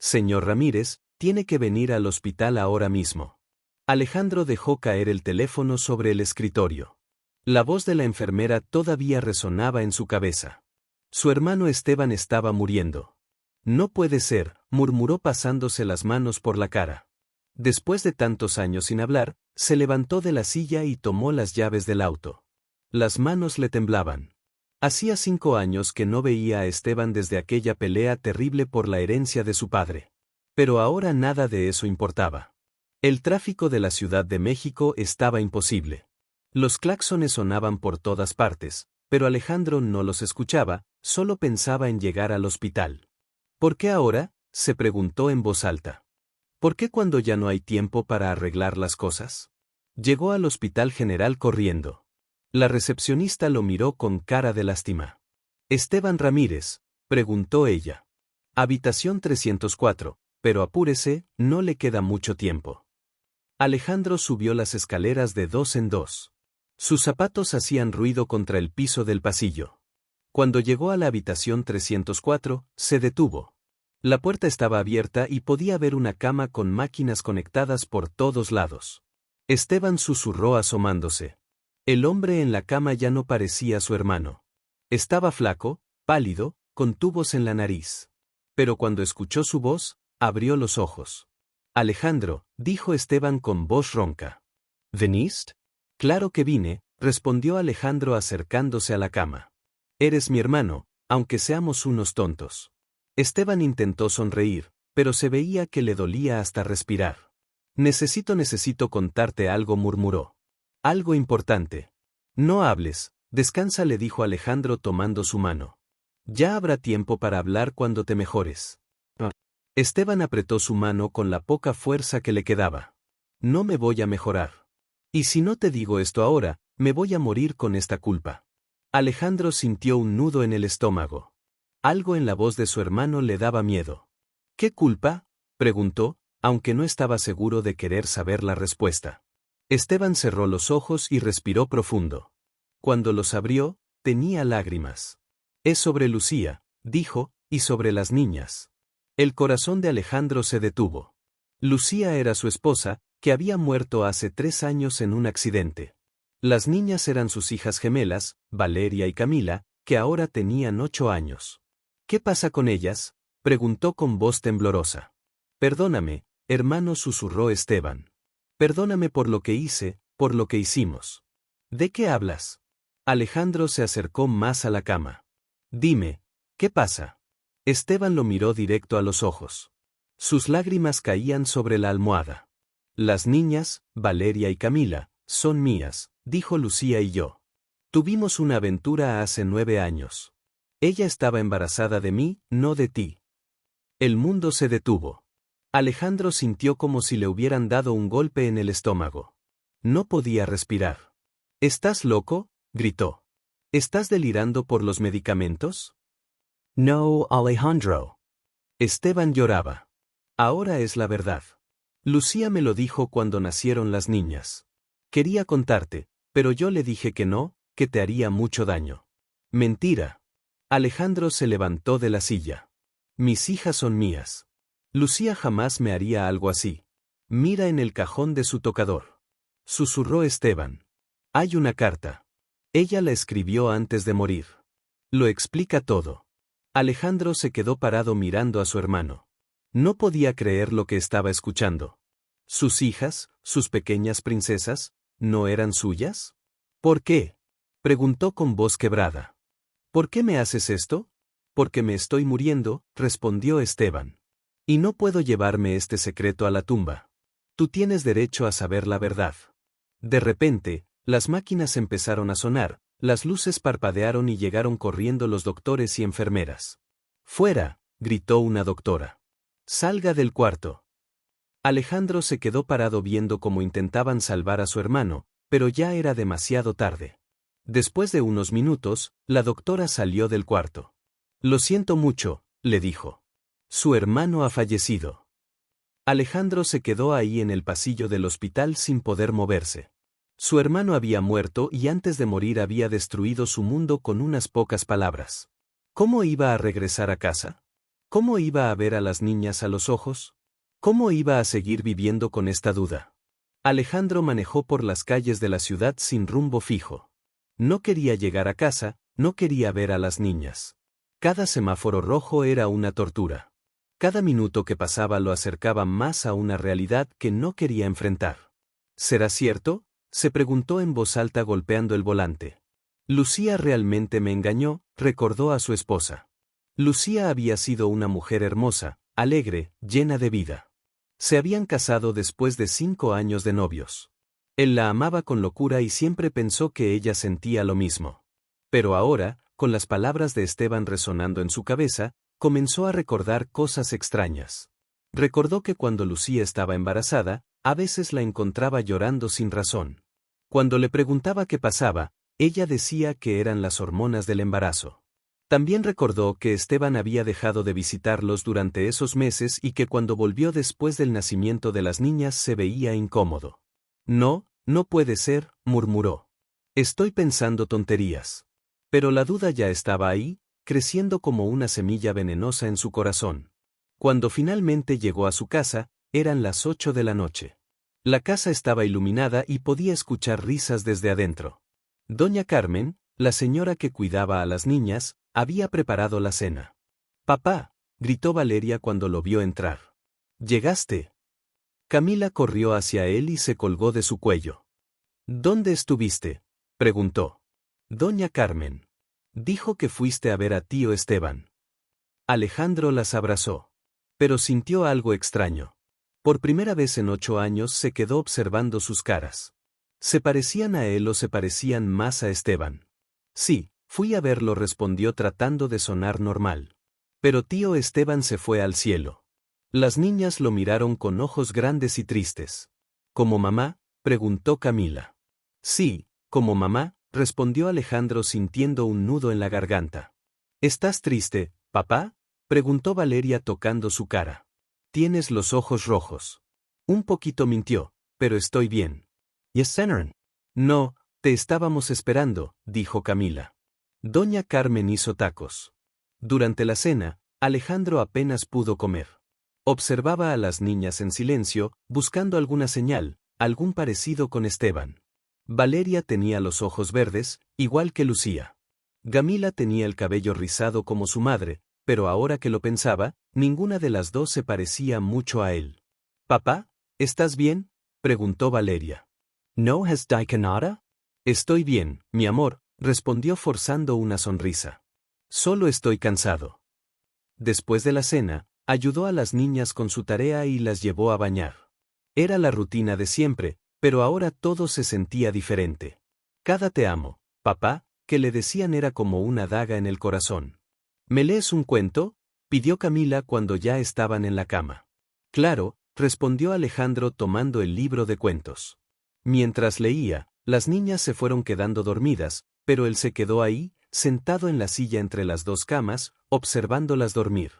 Señor Ramírez, tiene que venir al hospital ahora mismo. Alejandro dejó caer el teléfono sobre el escritorio. La voz de la enfermera todavía resonaba en su cabeza. Su hermano Esteban estaba muriendo. No puede ser, murmuró pasándose las manos por la cara. Después de tantos años sin hablar, se levantó de la silla y tomó las llaves del auto. Las manos le temblaban. Hacía 5 años que no veía a Esteban desde aquella pelea terrible por la herencia de su padre. Pero ahora nada de eso importaba. El tráfico de la Ciudad de México estaba imposible. Los claxones sonaban por todas partes, pero Alejandro no los escuchaba, solo pensaba en llegar al hospital. ¿Por qué ahora?, se preguntó en voz alta. ¿Por qué cuando ya no hay tiempo para arreglar las cosas? Llegó al Hospital General corriendo. La recepcionista lo miró con cara de lástima. «Esteban Ramírez», preguntó ella. «Habitación 304, pero apúrese, no le queda mucho tiempo». Alejandro subió las escaleras de 2 en 2. Sus zapatos hacían ruido contra el piso del pasillo. Cuando llegó a la habitación 304, se detuvo. La puerta estaba abierta y podía ver una cama con máquinas conectadas por todos lados. Esteban susurró asomándose. El hombre en la cama ya no parecía su hermano. Estaba flaco, pálido, con tubos en la nariz. Pero cuando escuchó su voz, abrió los ojos. «Alejandro», dijo Esteban con voz ronca. «¿Veniste?» «Claro que vine», respondió Alejandro acercándose a la cama. «Eres mi hermano, aunque seamos unos tontos». Esteban intentó sonreír, pero se veía que le dolía hasta respirar. Necesito contarte algo», murmuró. «Algo importante». «No hables, descansa», le dijo Alejandro tomando su mano. «Ya habrá tiempo para hablar cuando te mejores». Esteban apretó su mano con la poca fuerza que le quedaba. «No me voy a mejorar. Y si no te digo esto ahora, me voy a morir con esta culpa». Alejandro sintió un nudo en el estómago. Algo en la voz de su hermano le daba miedo. «¿Qué culpa?», preguntó, aunque no estaba seguro de querer saber la respuesta. Esteban cerró los ojos y respiró profundo. Cuando los abrió, tenía lágrimas. «Es sobre Lucía», dijo, «y sobre las niñas». El corazón de Alejandro se detuvo. Lucía era su esposa, que había muerto hace 3 años en un accidente. Las niñas eran sus hijas gemelas, Valeria y Camila, que ahora tenían 8 años. «¿Qué pasa con ellas?», preguntó con voz temblorosa. «Perdóname, hermano», susurró Esteban. «Perdóname por lo que hice, por lo que hicimos». «¿De qué hablas?». Alejandro se acercó más a la cama. «Dime, ¿qué pasa?». Esteban lo miró directo a los ojos. Sus lágrimas caían sobre la almohada. «Las niñas, Valeria y Camila, son mías», dijo Lucía y yo. «Tuvimos una aventura hace 9 años. Ella estaba embarazada de mí, no de ti». El mundo se detuvo. Alejandro sintió como si le hubieran dado un golpe en el estómago. No podía respirar. «¿Estás loco?», gritó. «¿Estás delirando por los medicamentos?». «No, Alejandro». Esteban lloraba. «Ahora es la verdad. Lucía me lo dijo cuando nacieron las niñas. Quería contarte, pero yo le dije que no, que te haría mucho daño». «Mentira». Alejandro se levantó de la silla. «Mis hijas son mías. Lucía jamás me haría algo así. Mira en el cajón de su tocador». Susurró Esteban. «Hay una carta. Ella la escribió antes de morir. Lo explica todo». Alejandro se quedó parado mirando a su hermano. No podía creer lo que estaba escuchando. ¿Sus hijas, sus pequeñas princesas, no eran suyas? «¿Por qué?», preguntó con voz quebrada. «¿Por qué me haces esto?». «Porque me estoy muriendo», respondió Esteban. «Y no puedo llevarme este secreto a la tumba. Tú tienes derecho a saber la verdad». De repente, las máquinas empezaron a sonar, las luces parpadearon y llegaron corriendo los doctores y enfermeras. «¡Fuera!», gritó una doctora. «Salga del cuarto». Alejandro se quedó parado viendo cómo intentaban salvar a su hermano, pero ya era demasiado tarde. Después de unos minutos, la doctora salió del cuarto. «Lo siento mucho», le dijo. «Su hermano ha fallecido». Alejandro se quedó ahí en el pasillo del hospital sin poder moverse. Su hermano había muerto y antes de morir había destruido su mundo con unas pocas palabras. ¿Cómo iba a regresar a casa? ¿Cómo iba a ver a las niñas a los ojos? ¿Cómo iba a seguir viviendo con esta duda? Alejandro manejó por las calles de la ciudad sin rumbo fijo. No quería llegar a casa, no quería ver a las niñas. Cada semáforo rojo era una tortura. Cada minuto que pasaba lo acercaba más a una realidad que no quería enfrentar. ¿Será cierto?, se preguntó en voz alta golpeando el volante. Lucía realmente me engañó, recordó a su esposa. Lucía había sido una mujer hermosa, alegre, llena de vida. Se habían casado después de 5 años de novios. Él la amaba con locura y siempre pensó que ella sentía lo mismo. Pero ahora, con las palabras de Esteban resonando en su cabeza, comenzó a recordar cosas extrañas. Recordó que cuando Lucía estaba embarazada, a veces la encontraba llorando sin razón. Cuando le preguntaba qué pasaba, ella decía que eran las hormonas del embarazo. También recordó que Esteban había dejado de visitarlos durante esos meses y que cuando volvió después del nacimiento de las niñas se veía incómodo. No, no puede ser, murmuró. Estoy pensando tonterías. Pero la duda ya estaba ahí, creciendo como una semilla venenosa en su corazón. Cuando finalmente llegó a su casa, eran las 8 de la noche. La casa estaba iluminada y podía escuchar risas desde adentro. Doña Carmen, la señora que cuidaba a las niñas, había preparado la cena. «Papá», gritó Valeria cuando lo vio entrar. «¿Llegaste?» Camila corrió hacia él y se colgó de su cuello. «¿Dónde estuviste?», preguntó. «Doña Carmen. Dijo que fuiste a ver a tío Esteban». Alejandro las abrazó. Pero sintió algo extraño. Por primera vez en 8 años se quedó observando sus caras. ¿Se parecían a él o se parecían más a Esteban? «Sí, fui a verlo», respondió tratando de sonar normal. Pero tío Esteban se fue al cielo. Las niñas lo miraron con ojos grandes y tristes. «¿Como mamá?», preguntó Camila. «Sí, como mamá», respondió Alejandro sintiendo un nudo en la garganta. «¿Estás triste, papá?», preguntó Valeria tocando su cara. «Tienes los ojos rojos». Un poquito mintió, «pero estoy bien». «¿Yes, señor?» «No, te estábamos esperando», dijo Camila. Doña Carmen hizo tacos. Durante la cena, Alejandro apenas pudo comer. Observaba a las niñas en silencio, buscando alguna señal, algún parecido con Esteban. Valeria tenía los ojos verdes, igual que Lucía. Camila tenía el cabello rizado como su madre, pero ahora que lo pensaba, ninguna de las dos se parecía mucho a él. «Papá, ¿estás bien?», preguntó Valeria. «¿No has dicho nada?» «Estoy bien, mi amor», respondió forzando una sonrisa. «Solo estoy cansado». Después de la cena, ayudó a las niñas con su tarea y las llevó a bañar. Era la rutina de siempre, pero ahora todo se sentía diferente. Cada «te amo, papá», que le decían era como una daga en el corazón. «¿Me lees un cuento?», pidió Camila cuando ya estaban en la cama. «Claro», respondió Alejandro tomando el libro de cuentos. Mientras leía, las niñas se fueron quedando dormidas, pero él se quedó ahí, sentado en la silla entre las dos camas, observándolas dormir.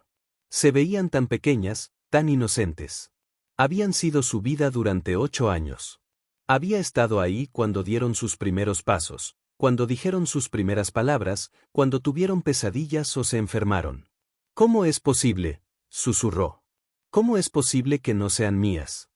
Se veían tan pequeñas, tan inocentes. Habían sido su vida durante 8 años. Había estado ahí cuando dieron sus primeros pasos, cuando dijeron sus primeras palabras, cuando tuvieron pesadillas o se enfermaron. «¿Cómo es posible?», susurró. «¿Cómo es posible que no sean mías?».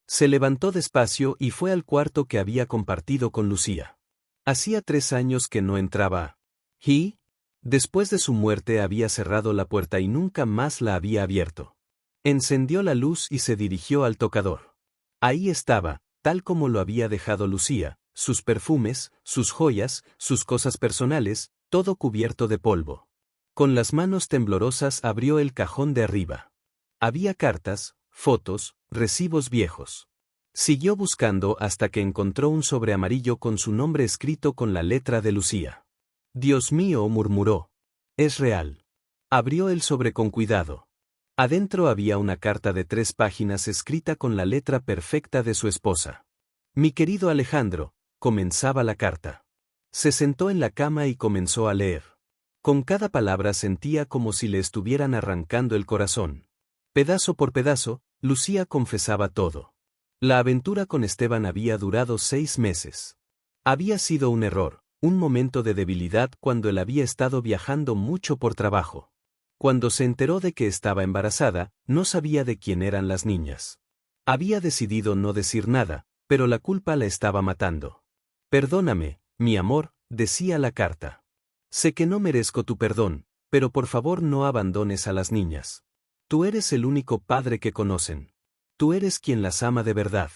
Se levantó despacio y fue al cuarto que había compartido con Lucía. Hacía 3 años que no entraba. Y, después de su muerte había cerrado la puerta y nunca más la había abierto. Encendió la luz y se dirigió al tocador. Ahí estaba, tal como lo había dejado Lucía, sus perfumes, sus joyas, sus cosas personales, todo cubierto de polvo. Con las manos temblorosas abrió el cajón de arriba. Había cartas, fotos, recibos viejos. Siguió buscando hasta que encontró un sobre amarillo con su nombre escrito con la letra de Lucía. «Dios mío», murmuró. «Es real». Abrió el sobre con cuidado. Adentro había una carta de 3 páginas escrita con la letra perfecta de su esposa. «Mi querido Alejandro», comenzaba la carta. Se sentó en la cama y comenzó a leer. Con cada palabra sentía como si le estuvieran arrancando el corazón. Pedazo por pedazo, Lucía confesaba todo. La aventura con Esteban había durado 6 meses. Había sido un error, un momento de debilidad cuando él había estado viajando mucho por trabajo. Cuando se enteró de que estaba embarazada, no sabía de quién eran las niñas. Había decidido no decir nada, pero la culpa la estaba matando. Perdóname, mi amor, decía la carta. Sé que no merezco tu perdón, pero por favor no abandones a las niñas. Tú eres el único padre que conocen. Tú eres quien las ama de verdad.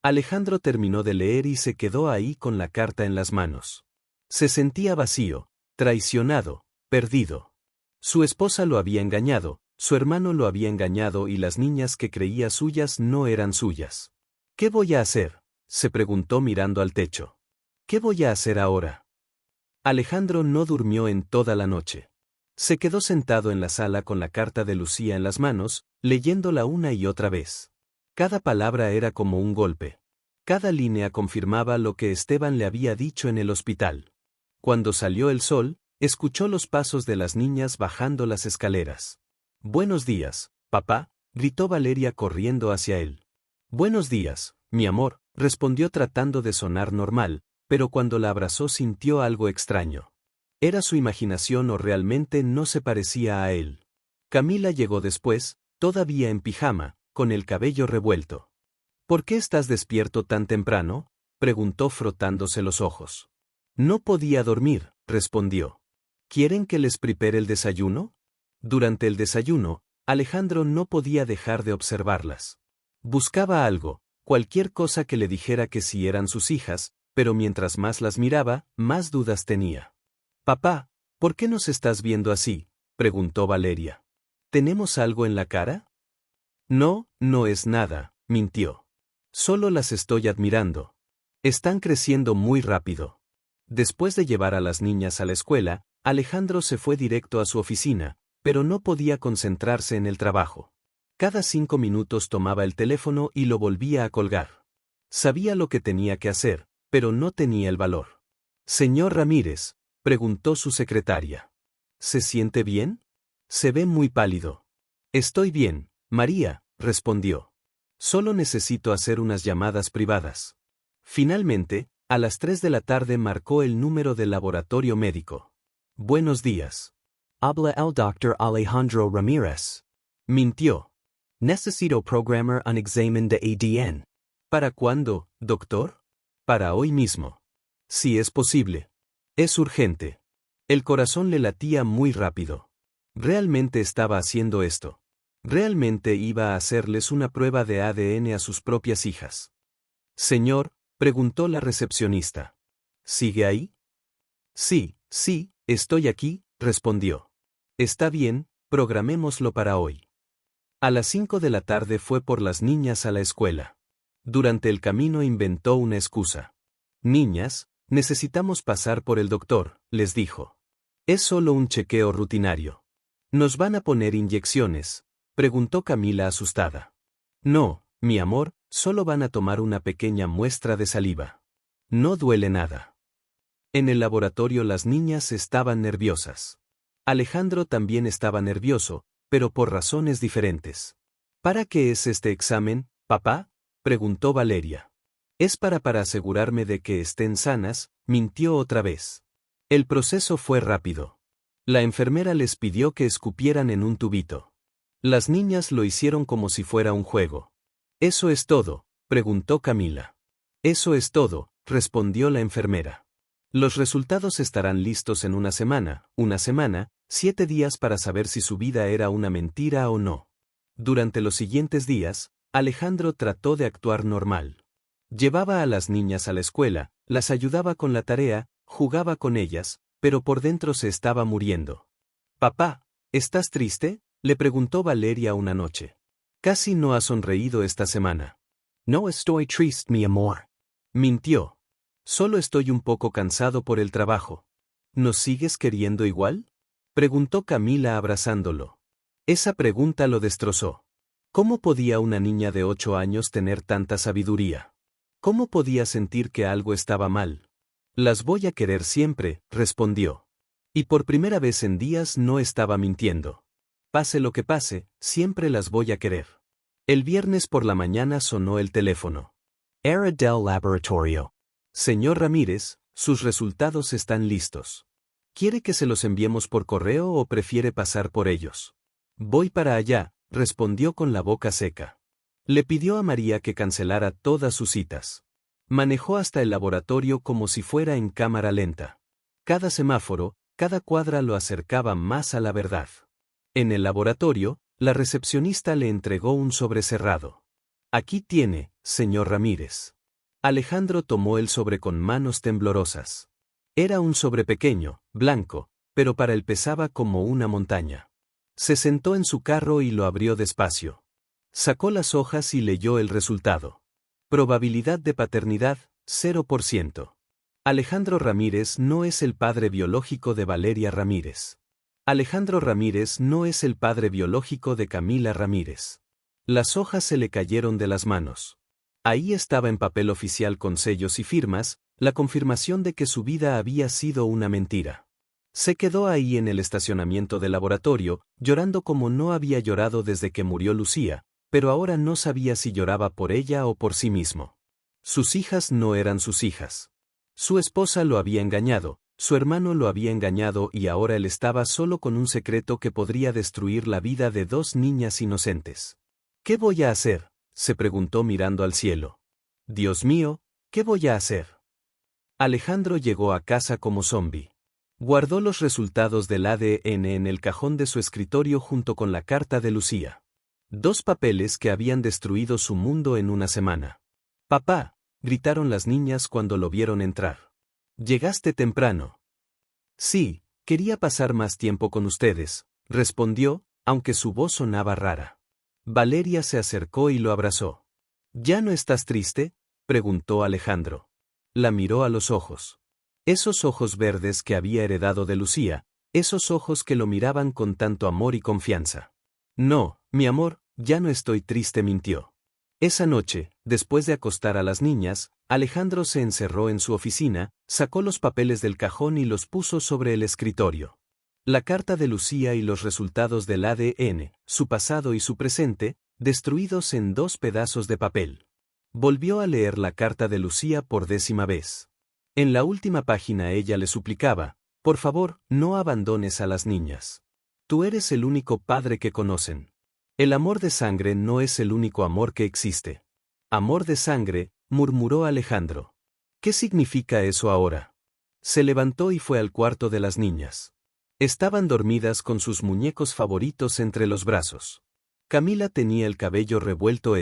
Alejandro terminó de leer y se quedó ahí con la carta en las manos. Se sentía vacío, traicionado, perdido. Su esposa lo había engañado, su hermano lo había engañado y las niñas que creía suyas no eran suyas. ¿Qué voy a hacer?, se preguntó mirando al techo. ¿Qué voy a hacer ahora? Alejandro no durmió en toda la noche. Se quedó sentado en la sala con la carta de Lucía en las manos, leyéndola una y otra vez. Cada palabra era como un golpe. Cada línea confirmaba lo que Esteban le había dicho en el hospital. Cuando salió el sol, escuchó los pasos de las niñas bajando las escaleras. «Buenos días, papá», gritó Valeria corriendo hacia él. «Buenos días, mi amor», respondió tratando de sonar normal, pero cuando la abrazó sintió algo extraño. ¿Era su imaginación o realmente no se parecía a él? Camila llegó después, todavía en pijama, con el cabello revuelto. «¿Por qué estás despierto tan temprano?», preguntó frotándose los ojos. «No podía dormir», respondió. «¿Quieren que les prepare el desayuno?». Durante el desayuno, Alejandro no podía dejar de observarlas. Buscaba algo, cualquier cosa que le dijera que sí eran sus hijas, pero mientras más las miraba, más dudas tenía. «Papá, ¿por qué nos estás viendo así?», preguntó Valeria. «¿Tenemos algo en la cara?». «No, no es nada», mintió. «Solo las estoy admirando. Están creciendo muy rápido». Después de llevar a las niñas a la escuela, Alejandro se fue directo a su oficina, pero no podía concentrarse en el trabajo. Cada 5 minutos tomaba el teléfono y lo volvía a colgar. Sabía lo que tenía que hacer, pero no tenía el valor. «Señor Ramírez», preguntó su secretaria. «¿Se siente bien? Se ve muy pálido». «Estoy bien, María», respondió. «Solo necesito hacer unas llamadas privadas». Finalmente, a las 3 de la tarde marcó el número del laboratorio médico. «Buenos días». «Habla el Dr. Alejandro Ramírez». Mintió. «Necesito programar un examen de ADN». «¿Para cuándo, doctor?». «Para hoy mismo». «Si es posible». «Es urgente». El corazón le latía muy rápido. Realmente estaba haciendo esto. Realmente iba a hacerles una prueba de ADN a sus propias hijas. «Señor», preguntó la recepcionista. «¿Sigue ahí?». «Sí, estoy aquí», respondió. «Está bien, programémoslo para hoy». A las 5 de la tarde fue por las niñas a la escuela. Durante el camino inventó una excusa. «Niñas, necesitamos pasar por el doctor», les dijo. «Es solo un chequeo rutinario». «¿Nos van a poner inyecciones?», preguntó Camila asustada. «No, mi amor, solo van a tomar una pequeña muestra de saliva. No duele nada». En el laboratorio las niñas estaban nerviosas. Alejandro también estaba nervioso, pero por razones diferentes. «¿Para qué es este examen, papá?», preguntó Valeria. «Es para asegurarme de que estén sanas», mintió otra vez. El proceso fue rápido. La enfermera les pidió que escupieran en un tubito. Las niñas lo hicieron como si fuera un juego. «¿Eso es todo?», preguntó Camila. «Eso es todo», respondió la enfermera. «Los resultados estarán listos en una semana, 7 días para saber si su vida era una mentira o no». Durante los siguientes días, Alejandro trató de actuar normal. Llevaba a las niñas a la escuela, las ayudaba con la tarea, jugaba con ellas, pero por dentro se estaba muriendo. «Papá, ¿estás triste?», le preguntó Valeria una noche. «Casi no ha sonreído esta semana». «No estoy triste, mi amor». Mintió. «Solo estoy un poco cansado por el trabajo». «¿Nos sigues queriendo igual?», preguntó Camila abrazándolo. Esa pregunta lo destrozó. ¿Cómo podía una niña de 8 años tener tanta sabiduría? ¿Cómo podía sentir que algo estaba mal? «Las voy a querer siempre», respondió. Y por primera vez en días no estaba mintiendo. «Pase lo que pase, siempre las voy a querer». El viernes por la mañana sonó el teléfono. «Era del laboratorio». «Señor Ramírez, sus resultados están listos». ¿Quiere que se los enviemos por correo o prefiere pasar por ellos? Voy para allá, respondió con la boca seca. Le pidió a María que cancelara todas sus citas. Manejó hasta el laboratorio como si fuera en cámara lenta. Cada semáforo, cada cuadra lo acercaba más a la verdad. En el laboratorio, la recepcionista le entregó un sobre cerrado. Aquí tiene, señor Ramírez. Alejandro tomó el sobre con manos temblorosas. Era un sobre pequeño, blanco, pero para él pesaba como una montaña. Se sentó en su carro y lo abrió despacio. Sacó las hojas y leyó el resultado. Probabilidad de paternidad, 0%. Alejandro Ramírez no es el padre biológico de Valeria Ramírez. Alejandro Ramírez no es el padre biológico de Camila Ramírez. Las hojas se le cayeron de las manos. Ahí estaba en papel oficial con sellos y firmas, la confirmación de que su vida había sido una mentira. Se quedó ahí en el estacionamiento del laboratorio, llorando como no había llorado desde que murió Lucía, pero ahora no sabía si lloraba por ella o por sí mismo. Sus hijas no eran sus hijas. Su esposa lo había engañado, su hermano lo había engañado y ahora él estaba solo con un secreto que podría destruir la vida de dos niñas inocentes. ¿Qué voy a hacer?, se preguntó mirando al cielo. Dios mío, ¿qué voy a hacer? Alejandro llegó a casa como zombi. Guardó los resultados del ADN en el cajón de su escritorio junto con la carta de Lucía. Dos papeles que habían destruido su mundo en una semana. Papá, gritaron las niñas cuando lo vieron entrar. Llegaste temprano. Sí, quería pasar más tiempo con ustedes, respondió, aunque su voz sonaba rara. Valeria se acercó y lo abrazó. ¿Ya no estás triste?, preguntó Alejandro. La miró a los ojos. Esos ojos verdes que había heredado de Lucía, esos ojos que lo miraban con tanto amor y confianza. No, mi amor, ya no estoy triste, mintió. Esa noche, después de acostar a las niñas, Alejandro se encerró en su oficina, sacó los papeles del cajón y los puso sobre el escritorio. La carta de Lucía y los resultados del ADN, su pasado y su presente, destruidos en 2 pedazos de papel. Volvió a leer la carta de Lucía por 10ª vez. En la última página ella le suplicaba, por favor, no abandones a las niñas. Tú eres el único padre que conocen. El amor de sangre no es el único amor que existe. Amor de sangre, murmuró Alejandro. ¿Qué significa eso ahora? Se levantó y fue al cuarto de las niñas. Estaban dormidas con sus muñecos favoritos entre los brazos. Camila tenía el cabello revuelto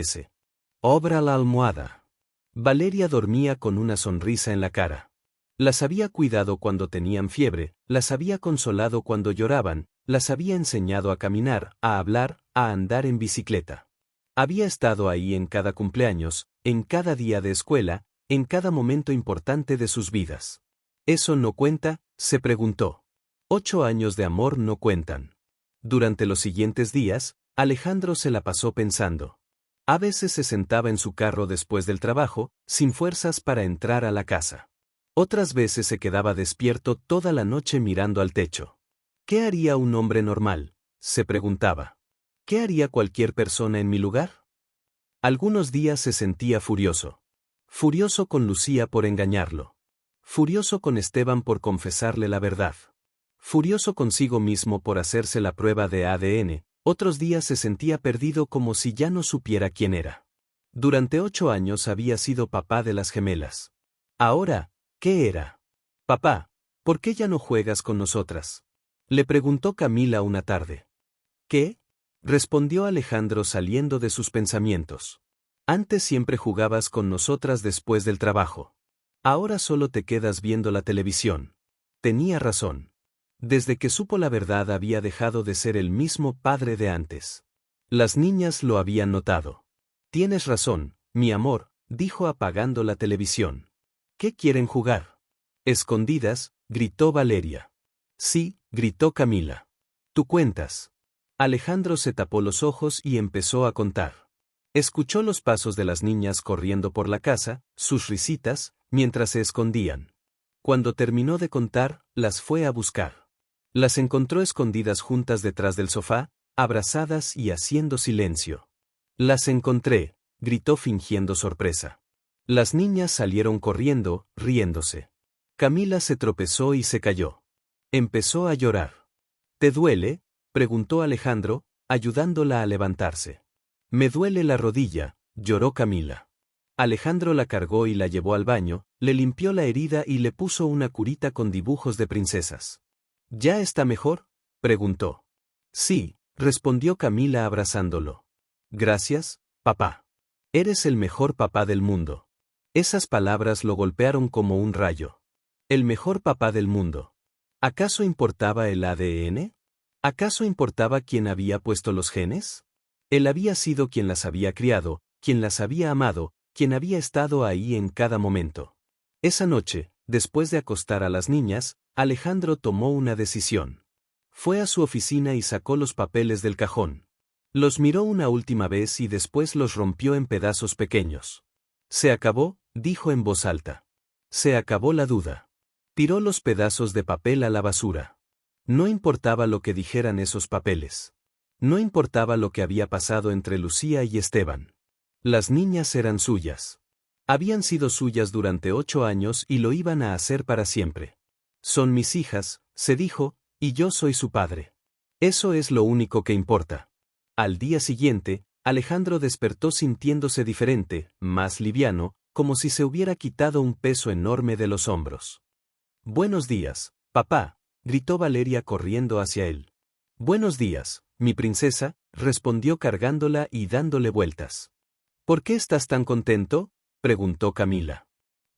Obra la almohada. Valeria dormía con una sonrisa en la cara. Las había cuidado cuando tenían fiebre, las había consolado cuando lloraban, las había enseñado a caminar, a hablar, a andar en bicicleta. Había estado ahí en cada cumpleaños, en cada día de escuela, en cada momento importante de sus vidas. ¿Eso no cuenta?, se preguntó. 8 años de amor no cuentan. Durante los siguientes días, Alejandro se la pasó pensando. A veces se sentaba en su carro después del trabajo, sin fuerzas para entrar a la casa. Otras veces se quedaba despierto toda la noche mirando al techo. ¿Qué haría un hombre normal?, se preguntaba. ¿Qué haría cualquier persona en mi lugar? Algunos días se sentía furioso. Furioso con Lucía por engañarlo. Furioso con Esteban por confesarle la verdad. Furioso consigo mismo por hacerse la prueba de ADN. Otros días se sentía perdido como si ya no supiera quién era. Durante 8 años había sido papá de las gemelas. Ahora, ¿qué era? Papá, ¿por qué ya no juegas con nosotras?, le preguntó Camila una tarde. ¿Qué?, respondió Alejandro saliendo de sus pensamientos. Antes siempre jugabas con nosotras después del trabajo. Ahora solo te quedas viendo la televisión. Tenía razón. Desde que supo la verdad había dejado de ser el mismo padre de antes. Las niñas lo habían notado. Tienes razón, mi amor, dijo apagando la televisión. ¿Qué quieren jugar? Escondidas, gritó Valeria. Sí, gritó Camila. Tú cuentas. Alejandro se tapó los ojos y empezó a contar. Escuchó los pasos de las niñas corriendo por la casa, sus risitas, mientras se escondían. Cuando terminó de contar, las fue a buscar. Las encontró escondidas juntas detrás del sofá, abrazadas y haciendo silencio. Las encontré, gritó fingiendo sorpresa. Las niñas salieron corriendo, riéndose. Camila se tropezó y se cayó. Empezó a llorar. ¿Te duele?, preguntó Alejandro, ayudándola a levantarse. Me duele la rodilla, lloró Camila. Alejandro la cargó y la llevó al baño, le limpió la herida y le puso una curita con dibujos de princesas. ¿Ya está mejor?, preguntó. Sí, respondió Camila abrazándolo. Gracias, papá. Eres el mejor papá del mundo. Esas palabras lo golpearon como un rayo. El mejor papá del mundo. ¿Acaso importaba el ADN? ¿Acaso importaba quién había puesto los genes? Él había sido quien las había criado, quien las había amado, quien había estado ahí en cada momento. Esa noche, después de acostar a las niñas, Alejandro tomó una decisión. Fue a su oficina y sacó los papeles del cajón. Los miró una última vez y después los rompió en pedazos pequeños. Se acabó, dijo en voz alta. Se acabó la duda. Tiró los pedazos de papel a la basura. No importaba lo que dijeran esos papeles. No importaba lo que había pasado entre Lucía y Esteban. Las niñas eran suyas. Habían sido suyas durante 8 años y lo iban a hacer para siempre. Son mis hijas, se dijo, y yo soy su padre. Eso es lo único que importa. Al día siguiente, Alejandro despertó sintiéndose diferente, más liviano, como si se hubiera quitado un peso enorme de los hombros. Buenos días, papá, gritó Valeria corriendo hacia él. Buenos días, mi princesa, respondió cargándola y dándole vueltas. ¿Por qué estás tan contento?, preguntó Camila.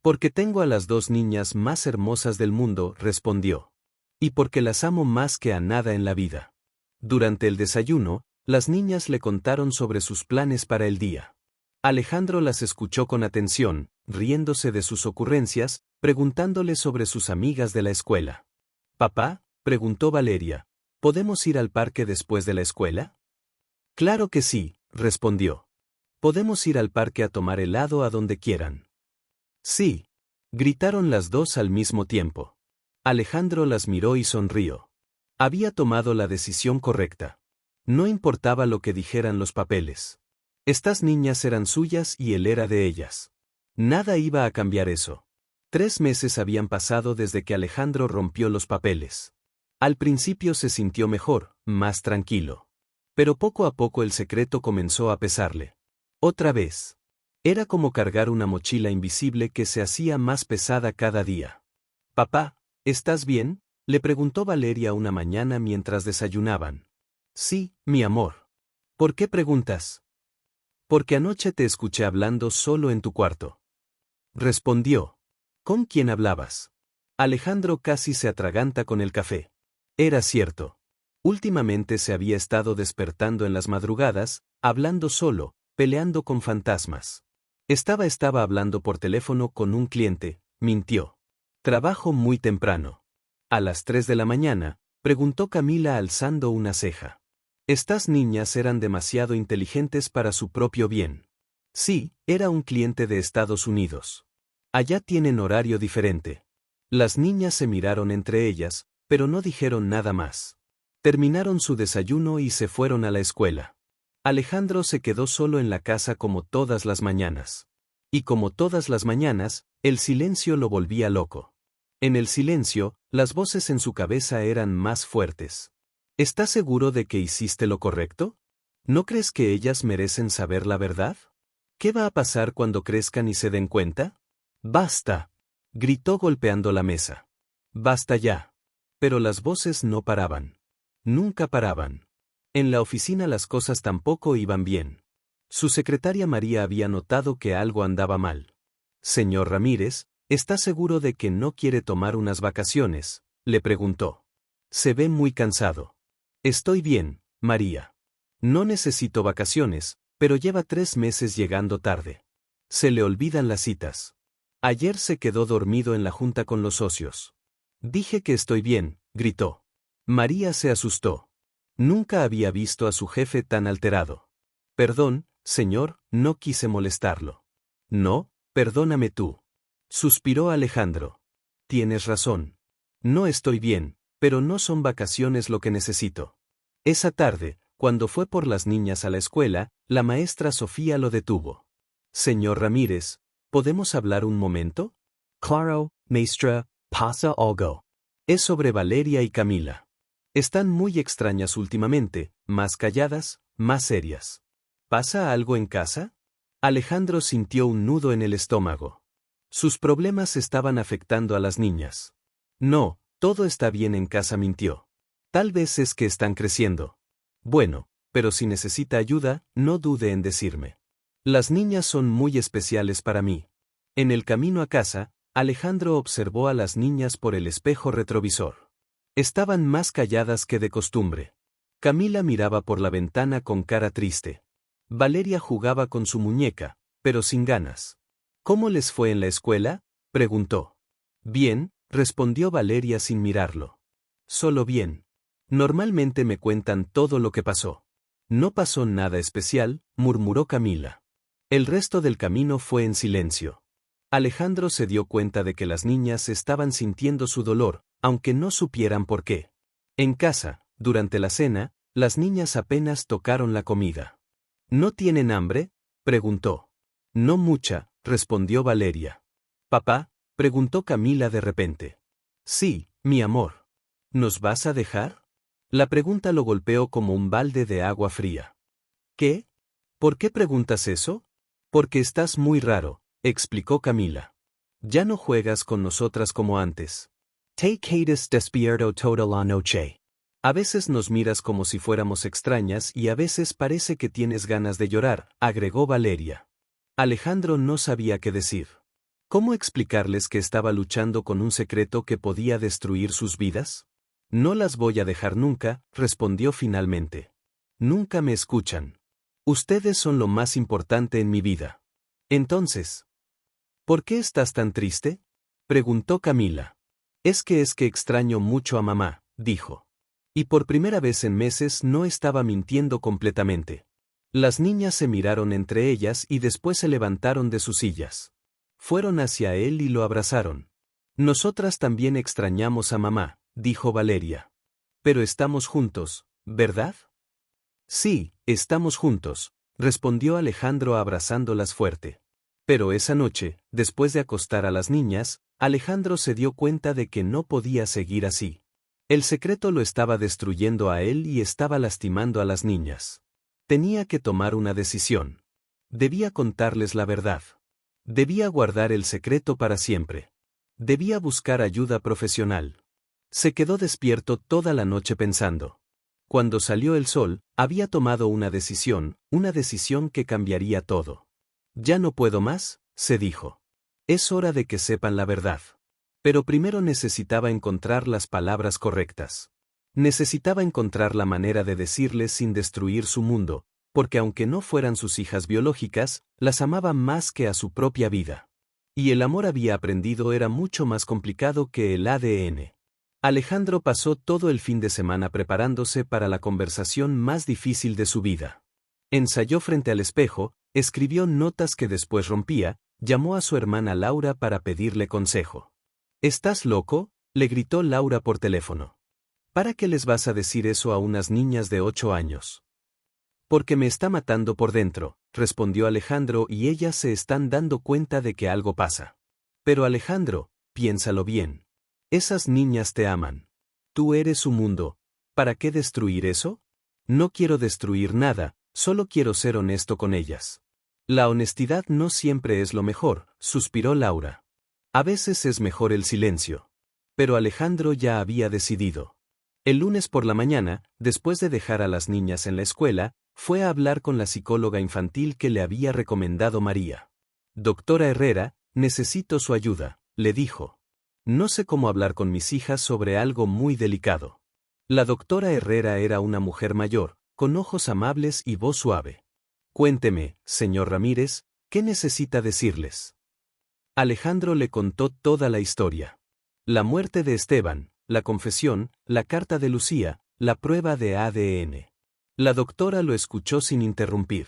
Porque tengo a las 2 niñas más hermosas del mundo, respondió. Y porque las amo más que a nada en la vida. Durante el desayuno, las niñas le contaron sobre sus planes para el día. Alejandro las escuchó con atención, riéndose de sus ocurrencias, preguntándole sobre sus amigas de la escuela. «Papá», preguntó Valeria, «¿podemos ir al parque después de la escuela?» «Claro que sí», respondió. «Podemos ir al parque a tomar helado a donde quieran». «Sí», gritaron las dos al mismo tiempo. Alejandro las miró y sonrió. Había tomado la decisión correcta. No importaba lo que dijeran los papeles. Estas niñas eran suyas y él era de ellas. Nada iba a cambiar eso. 3 meses habían pasado desde que Alejandro rompió los papeles. Al principio se sintió mejor, más tranquilo. Pero poco a poco el secreto comenzó a pesarle. Otra vez. Era como cargar una mochila invisible que se hacía más pesada cada día. «Papá, ¿estás bien?», le preguntó Valeria una mañana mientras desayunaban. «Sí, mi amor». «¿Por qué preguntas?» «Porque anoche te escuché hablando solo en tu cuarto». Respondió. «¿Con quién hablabas?» Alejandro casi se atraganta con el café. Era cierto. Últimamente se había estado despertando en las madrugadas, hablando solo, peleando con fantasmas. Estaba hablando por teléfono con un cliente, mintió. Trabajo muy temprano. A las 3 de la mañana, preguntó Camila alzando una ceja. Estas niñas eran demasiado inteligentes para su propio bien. Sí, era un cliente de Estados Unidos. Allá tienen horario diferente. Las niñas se miraron entre ellas, pero no dijeron nada más. Terminaron su desayuno y se fueron a la escuela. Alejandro se quedó solo en la casa como todas las mañanas. Y como todas las mañanas, el silencio lo volvía loco. En el silencio, las voces en su cabeza eran más fuertes. ¿Estás seguro de que hiciste lo correcto? ¿No crees que ellas merecen saber la verdad? ¿Qué va a pasar cuando crezcan y se den cuenta? ¡Basta!, gritó golpeando la mesa. ¡Basta ya! Pero las voces no paraban. Nunca paraban. En la oficina las cosas tampoco iban bien. Su secretaria María había notado que algo andaba mal. «Señor Ramírez, ¿está seguro de que no quiere tomar unas vacaciones?», le preguntó. «Se ve muy cansado». «Estoy bien, María. No necesito vacaciones, pero lleva 3 meses llegando tarde. Se le olvidan las citas. Ayer se quedó dormido en la junta con los socios». «Dije que estoy bien», gritó. María se asustó. Nunca había visto a su jefe tan alterado. «Perdón, señor, no quise molestarlo». «No, perdóname tú». Suspiró Alejandro. «Tienes razón. No estoy bien, pero no son vacaciones lo que necesito». Esa tarde, cuando fue por las niñas a la escuela, la maestra Sofía lo detuvo. «Señor Ramírez, ¿podemos hablar un momento?» «Claro, maestra, pasa algo». Es sobre Valeria y Camila. Están muy extrañas últimamente, más calladas, más serias. ¿Pasa algo en casa? Alejandro sintió un nudo en el estómago. Sus problemas estaban afectando a las niñas. No, todo está bien en casa, mintió. Tal vez es que están creciendo. Bueno, pero si necesita ayuda, no dude en decirme. Las niñas son muy especiales para mí. En el camino a casa, Alejandro observó a las niñas por el espejo retrovisor. Estaban más calladas que de costumbre. Camila miraba por la ventana con cara triste. Valeria jugaba con su muñeca, pero sin ganas. ¿Cómo les fue en la escuela?, preguntó. Bien, respondió Valeria sin mirarlo. Solo bien. Normalmente me cuentan todo lo que pasó. No pasó nada especial, murmuró Camila. El resto del camino fue en silencio. Alejandro se dio cuenta de que las niñas estaban sintiendo su dolor, aunque no supieran por qué. En casa, durante la cena, las niñas apenas tocaron la comida. ¿No tienen hambre?, preguntó. No mucha, respondió Valeria. ¿Papá?, preguntó Camila de repente. Sí, mi amor. ¿Nos vas a dejar? La pregunta lo golpeó como un balde de agua fría. ¿Qué? ¿Por qué preguntas eso? Porque estás muy raro, explicó Camila. Ya no juegas con nosotras como antes. Te quedas despierto toda la noche. A veces nos miras como si fuéramos extrañas y a veces parece que tienes ganas de llorar, agregó Valeria. Alejandro no sabía qué decir. ¿Cómo explicarles que estaba luchando con un secreto que podía destruir sus vidas? No las voy a dejar nunca, respondió finalmente. Nunca me escuchan. Ustedes son lo más importante en mi vida. Entonces, ¿por qué estás tan triste?, preguntó Camila. Es que extraño mucho a mamá, dijo. Y por primera vez en meses no estaba mintiendo completamente. Las niñas se miraron entre ellas y después se levantaron de sus sillas. Fueron hacia él y lo abrazaron. Nosotras también extrañamos a mamá, dijo Valeria. Pero estamos juntos, ¿verdad? Sí, estamos juntos, respondió Alejandro abrazándolas fuerte. Pero esa noche, después de acostar a las niñas, Alejandro se dio cuenta de que no podía seguir así. El secreto lo estaba destruyendo a él y estaba lastimando a las niñas. Tenía que tomar una decisión. Debía contarles la verdad. Debía guardar el secreto para siempre. Debía buscar ayuda profesional. Se quedó despierto toda la noche pensando. Cuando salió el sol, había tomado una decisión que cambiaría todo. Ya no puedo más, se dijo. Es hora de que sepan la verdad. Pero primero necesitaba encontrar las palabras correctas. Necesitaba encontrar la manera de decirles sin destruir su mundo, porque aunque no fueran sus hijas biológicas, las amaba más que a su propia vida. Y el amor, había aprendido, era mucho más complicado que el ADN. Alejandro pasó todo el fin de semana preparándose para la conversación más difícil de su vida. Ensayó frente al espejo, escribió notas que después rompía, llamó a su hermana Laura para pedirle consejo. ¿Estás loco?, le gritó Laura por teléfono. ¿Para qué les vas a decir eso a unas niñas de 8 años? Porque me está matando por dentro, respondió Alejandro, y ellas se están dando cuenta de que algo pasa. Pero Alejandro, piénsalo bien. Esas niñas te aman. Tú eres su mundo. ¿Para qué destruir eso? No quiero destruir nada, solo quiero ser honesto con ellas. La honestidad no siempre es lo mejor, suspiró Laura. A veces es mejor el silencio. Pero Alejandro ya había decidido. El lunes por la mañana, después de dejar a las niñas en la escuela, fue a hablar con la psicóloga infantil que le había recomendado María. Doctora Herrera, necesito su ayuda, le dijo. No sé cómo hablar con mis hijas sobre algo muy delicado. La doctora Herrera era una mujer mayor, con ojos amables y voz suave. Cuénteme, señor Ramírez, ¿qué necesita decirles? Alejandro le contó toda la historia. La muerte de Esteban, la confesión, la carta de Lucía, la prueba de ADN. La doctora lo escuchó sin interrumpir.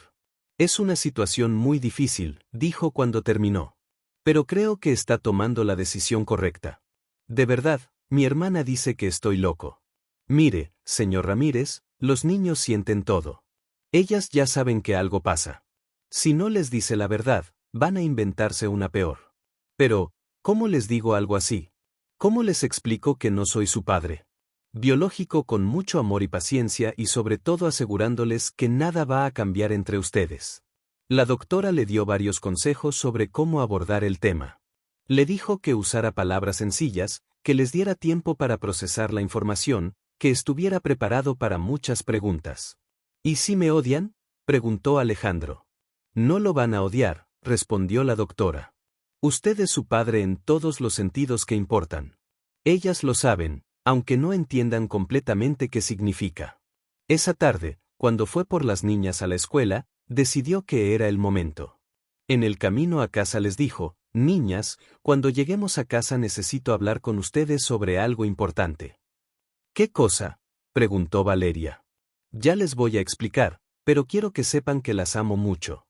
Es una situación muy difícil, dijo cuando terminó. Pero creo que está tomando la decisión correcta. De verdad, mi hermana dice que estoy loco. Mire, señor Ramírez, los niños sienten todo. Ellas ya saben que algo pasa. Si no les dice la verdad, van a inventarse una peor. Pero, ¿cómo les digo algo así? ¿Cómo les explico que no soy su padre biológico con mucho amor y paciencia y sobre todo asegurándoles que nada va a cambiar entre ustedes? La doctora le dio varios consejos sobre cómo abordar el tema. Le dijo que usara palabras sencillas, que les diera tiempo para procesar la información, que estuviera preparado para muchas preguntas. ¿Y si me odian?, preguntó Alejandro. No lo van a odiar, respondió la doctora. Usted es su padre en todos los sentidos que importan. Ellas lo saben, aunque no entiendan completamente qué significa. Esa tarde, cuando fue por las niñas a la escuela, decidió que era el momento. En el camino a casa les dijo: niñas, cuando lleguemos a casa necesito hablar con ustedes sobre algo importante. ¿Qué cosa?, preguntó Valeria. Ya les voy a explicar, pero quiero que sepan que las amo mucho.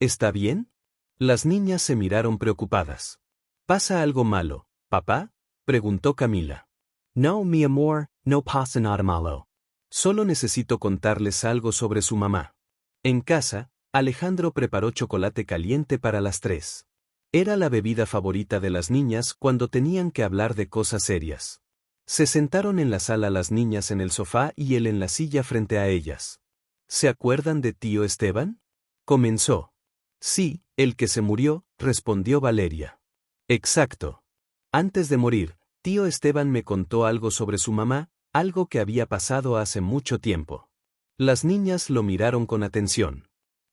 ¿Está bien? Las niñas se miraron preocupadas. ¿Pasa algo malo, papá?, preguntó Camila. No, mi amor, no pasa nada malo. Solo necesito contarles algo sobre su mamá. En casa, Alejandro preparó chocolate caliente para las 3. Era la bebida favorita de las niñas cuando tenían que hablar de cosas serias. Se sentaron en la sala las niñas en el sofá y él en la silla frente a ellas. ¿Se acuerdan de tío Esteban?, comenzó. Sí, el que se murió, respondió Valeria. Exacto. Antes de morir, tío Esteban me contó algo sobre su mamá, algo que había pasado hace mucho tiempo. Las niñas lo miraron con atención.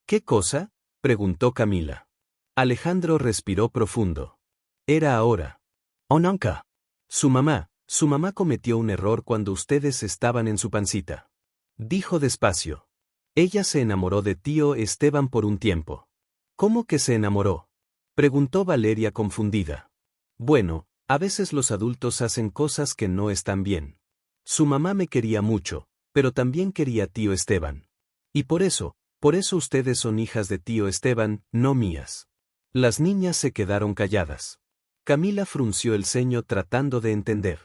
¿Qué cosa?, preguntó Camila. Alejandro respiró profundo. Era ahora. Oh, nunca. Su mamá cometió un error cuando ustedes estaban en su pancita. Dijo despacio. Ella se enamoró de tío Esteban por un tiempo. ¿Cómo que se enamoró?, preguntó Valeria confundida. Bueno, a veces los adultos hacen cosas que no están bien. Su mamá me quería mucho, pero también quería a tío Esteban. Y por eso ustedes son hijas de tío Esteban, no mías. Las niñas se quedaron calladas. Camila frunció el ceño tratando de entender.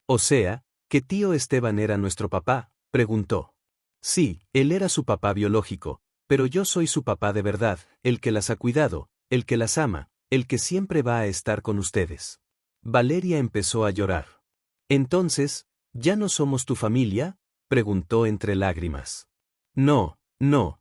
O sea, ¿que tío Esteban era nuestro papá?, preguntó. Sí, él era su papá biológico, pero yo soy su papá de verdad, el que las ha cuidado, el que las ama, el que siempre va a estar con ustedes. Valeria empezó a llorar. Entonces, ¿ya no somos tu familia?, preguntó entre lágrimas. No,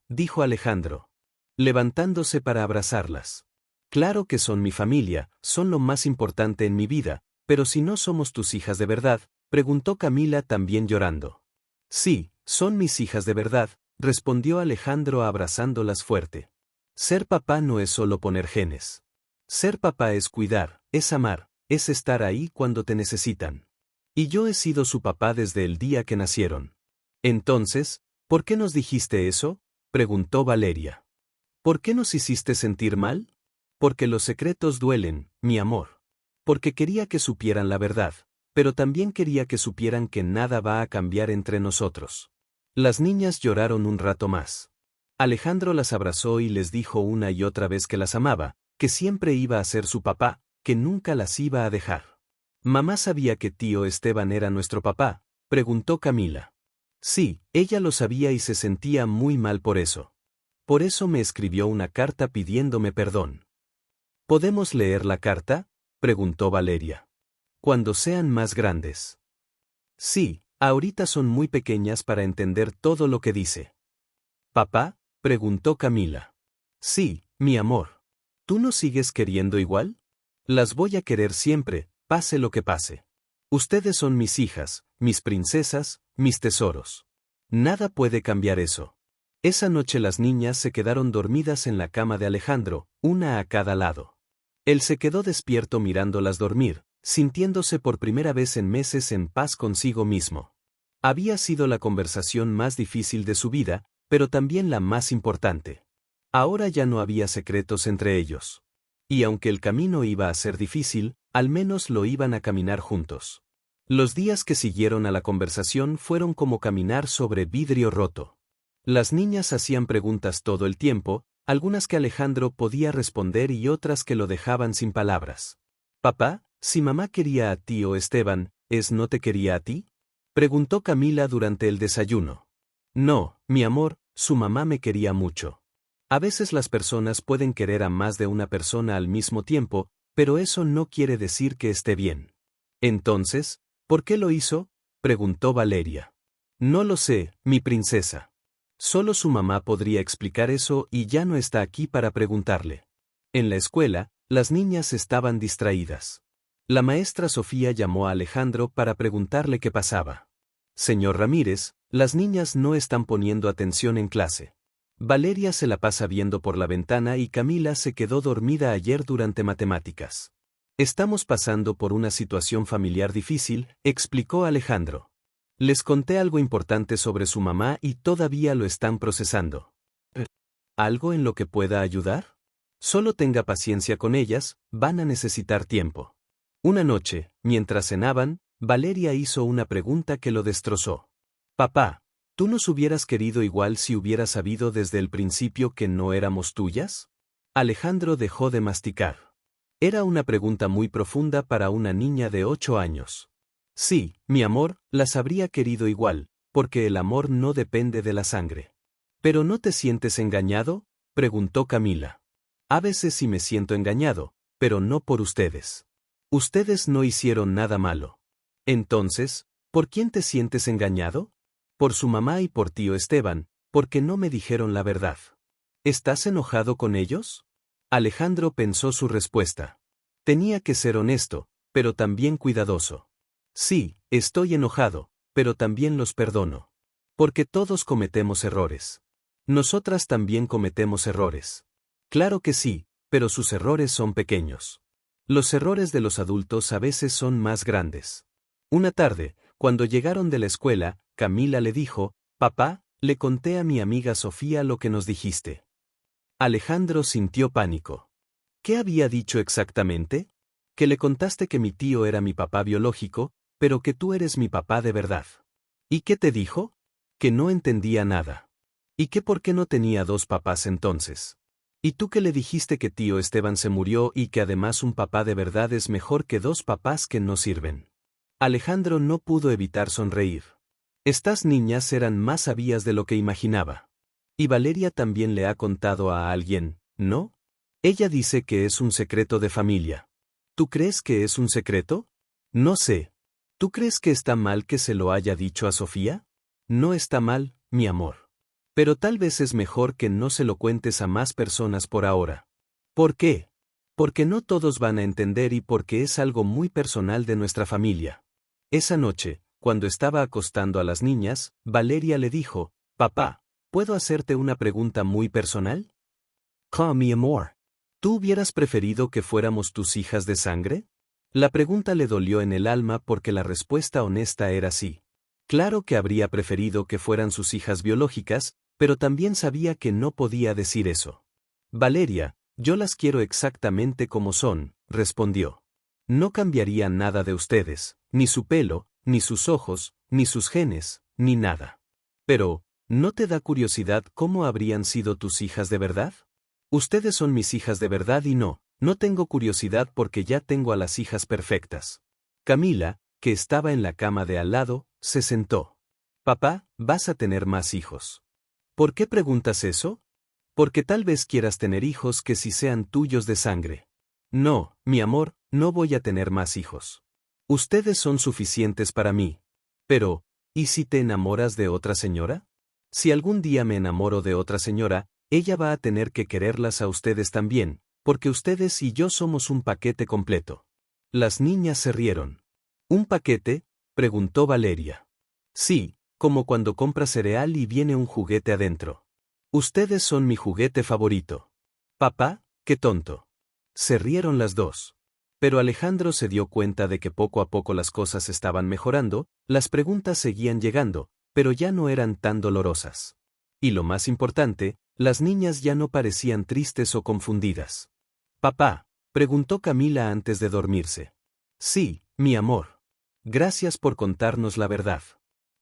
dijo Alejandro, levantándose para abrazarlas. Claro que son mi familia, son lo más importante en mi vida, pero si no somos tus hijas de verdad, preguntó Camila también llorando. Sí, son mis hijas de verdad, respondió Alejandro abrazándolas fuerte. Ser papá no es solo poner genes. Ser papá es cuidar, es amar, es estar ahí cuando te necesitan. Y yo he sido su papá desde el día que nacieron. Entonces, ¿por qué nos dijiste eso?, preguntó Valeria. ¿Por qué nos hiciste sentir mal? Porque los secretos duelen, mi amor. Porque quería que supieran la verdad, pero también quería que supieran que nada va a cambiar entre nosotros. Las niñas lloraron un rato más. Alejandro las abrazó y les dijo una y otra vez que las amaba, que siempre iba a ser su papá, que nunca las iba a dejar. ¿Mamá sabía que tío Esteban era nuestro papá?, preguntó Camila. Sí, ella lo sabía y se sentía muy mal por eso. Por eso me escribió una carta pidiéndome perdón. ¿Podemos leer la carta?, preguntó Valeria. Cuando sean más grandes. Sí, ahorita son muy pequeñas para entender todo lo que dice. ¿Papá?, preguntó Camila. Sí, mi amor. ¿Tú nos sigues queriendo igual? Las voy a querer siempre, pase lo que pase. Ustedes son mis hijas, mis princesas, mis tesoros. Nada puede cambiar eso. Esa noche las niñas se quedaron dormidas en la cama de Alejandro, una a cada lado. Él se quedó despierto mirándolas dormir, sintiéndose por primera vez en meses en paz consigo mismo. Había sido la conversación más difícil de su vida, pero también la más importante. Ahora ya no había secretos entre ellos. Y aunque el camino iba a ser difícil, al menos lo iban a caminar juntos. Los días que siguieron a la conversación fueron como caminar sobre vidrio roto. Las niñas hacían preguntas todo el tiempo, algunas que Alejandro podía responder y otras que lo dejaban sin palabras. Papá, si mamá quería a tío Esteban, ¿no te quería a ti?, preguntó Camila durante el desayuno. No, mi amor, su mamá me quería mucho. A veces las personas pueden querer a más de una persona al mismo tiempo, pero eso no quiere decir que esté bien. Entonces, ¿por qué lo hizo?, preguntó Valeria. No lo sé, mi princesa. Solo su mamá podría explicar eso y ya no está aquí para preguntarle. En la escuela, las niñas estaban distraídas. La maestra Sofía llamó a Alejandro para preguntarle qué pasaba. Señor Ramírez, las niñas no están poniendo atención en clase. Valeria se la pasa viendo por la ventana y Camila se quedó dormida ayer durante matemáticas. Estamos pasando por una situación familiar difícil, explicó Alejandro. Les conté algo importante sobre su mamá y todavía lo están procesando. ¿Algo en lo que pueda ayudar? Solo tenga paciencia con ellas, van a necesitar tiempo. Una noche, mientras cenaban, Valeria hizo una pregunta que lo destrozó. Papá, ¿tú nos hubieras querido igual si hubieras sabido desde el principio que no éramos tuyas? Alejandro dejó de masticar. Era una pregunta muy profunda para una niña de 8 años. Sí, mi amor, las habría querido igual, porque el amor no depende de la sangre. ¿Pero no te sientes engañado?, preguntó Camila. A veces sí me siento engañado, pero no por ustedes. Ustedes no hicieron nada malo. Entonces, ¿por quién te sientes engañado? Por su mamá y por tío Esteban, porque no me dijeron la verdad. ¿Estás enojado con ellos? Alejandro pensó su respuesta. Tenía que ser honesto, pero también cuidadoso. Sí, estoy enojado, pero también los perdono. Porque todos cometemos errores. Nosotras también cometemos errores. Claro que sí, pero sus errores son pequeños. Los errores de los adultos a veces son más grandes. Una tarde, cuando llegaron de la escuela, Camila le dijo, «Papá, le conté a mi amiga Sofía lo que nos dijiste». Alejandro sintió pánico. ¿Qué había dicho exactamente? Que le contaste que mi tío era mi papá biológico, pero que tú eres mi papá de verdad. ¿Y qué te dijo? Que no entendía nada. ¿Y que por qué no tenía dos papás entonces? ¿Y tú que le dijiste que tío Esteban se murió y que además un papá de verdad es mejor que dos papás que no sirven? Alejandro no pudo evitar sonreír. Estas niñas eran más sabias de lo que imaginaba. Y Valeria también le ha contado a alguien, ¿no? Ella dice que es un secreto de familia. ¿Tú crees que es un secreto? No sé. ¿Tú crees que está mal que se lo haya dicho a Sofía? No está mal, mi amor. Pero tal vez es mejor que no se lo cuentes a más personas por ahora. ¿Por qué? Porque no todos van a entender y porque es algo muy personal de nuestra familia. Esa noche, cuando estaba acostando a las niñas, Valeria le dijo, «Papá, ¿puedo hacerte una pregunta muy personal?» Mi amor. ¿Tú hubieras preferido que fuéramos tus hijas de sangre? La pregunta le dolió en el alma porque la respuesta honesta era sí. Claro que habría preferido que fueran sus hijas biológicas, pero también sabía que no podía decir eso. Valeria, yo las quiero exactamente como son, respondió. No cambiaría nada de ustedes, ni su pelo, ni sus ojos, ni sus genes, ni nada. Pero, ¿no te da curiosidad cómo habrían sido tus hijas de verdad? Ustedes son mis hijas de verdad y no tengo curiosidad porque ya tengo a las hijas perfectas. Camila, que estaba en la cama de al lado, se sentó. Papá, vas a tener más hijos. ¿Por qué preguntas eso? Porque tal vez quieras tener hijos que sí sean tuyos de sangre. No, mi amor, no voy a tener más hijos. Ustedes son suficientes para mí. Pero, ¿y si te enamoras de otra señora? Si algún día me enamoro de otra señora, ella va a tener que quererlas a ustedes también, porque ustedes y yo somos un paquete completo. Las niñas se rieron. ¿Un paquete?, preguntó Valeria. Sí, como cuando compras cereal y viene un juguete adentro. Ustedes son mi juguete favorito. Papá, qué tonto. Se rieron las dos. Pero Alejandro se dio cuenta de que poco a poco las cosas estaban mejorando, las preguntas seguían llegando, pero ya no eran tan dolorosas. Y lo más importante, las niñas ya no parecían tristes o confundidas. Papá, preguntó Camila antes de dormirse. Sí, mi amor. Gracias por contarnos la verdad.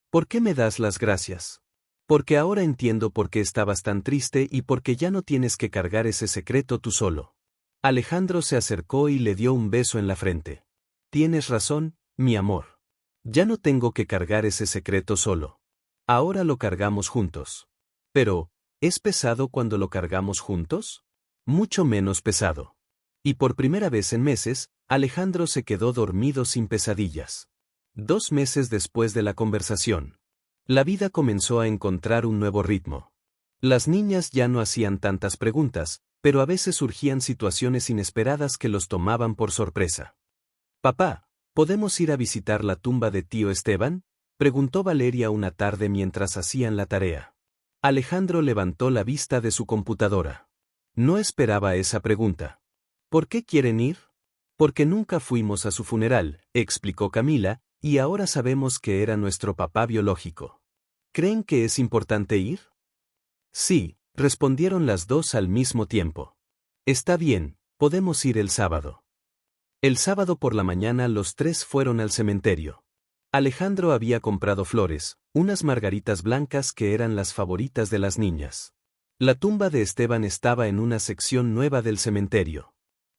¿Por qué me das las gracias? Porque ahora entiendo por qué estabas tan triste y porque ya no tienes que cargar ese secreto tú solo. Alejandro se acercó y le dio un beso en la frente. Tienes razón, mi amor. Ya no tengo que cargar ese secreto solo. Ahora lo cargamos juntos. Pero, ¿es pesado cuando lo cargamos juntos? Mucho menos pesado. Y por primera vez en meses, Alejandro se quedó dormido sin pesadillas. 2 meses después de la conversación, la vida comenzó a encontrar un nuevo ritmo. Las niñas ya no hacían tantas preguntas, pero a veces surgían situaciones inesperadas que los tomaban por sorpresa. «Papá, ¿podemos ir a visitar la tumba de tío Esteban?», preguntó Valeria una tarde mientras hacían la tarea. Alejandro levantó la vista de su computadora. No esperaba esa pregunta. «¿Por qué quieren ir?». «Porque nunca fuimos a su funeral», explicó Camila, «y ahora sabemos que era nuestro papá biológico». «¿Creen que es importante ir?». «Sí», respondieron las dos al mismo tiempo. «Está bien, podemos ir el sábado». El sábado por la mañana los tres fueron al cementerio. Alejandro había comprado flores, unas margaritas blancas que eran las favoritas de las niñas. La tumba de Esteban estaba en una sección nueva del cementerio.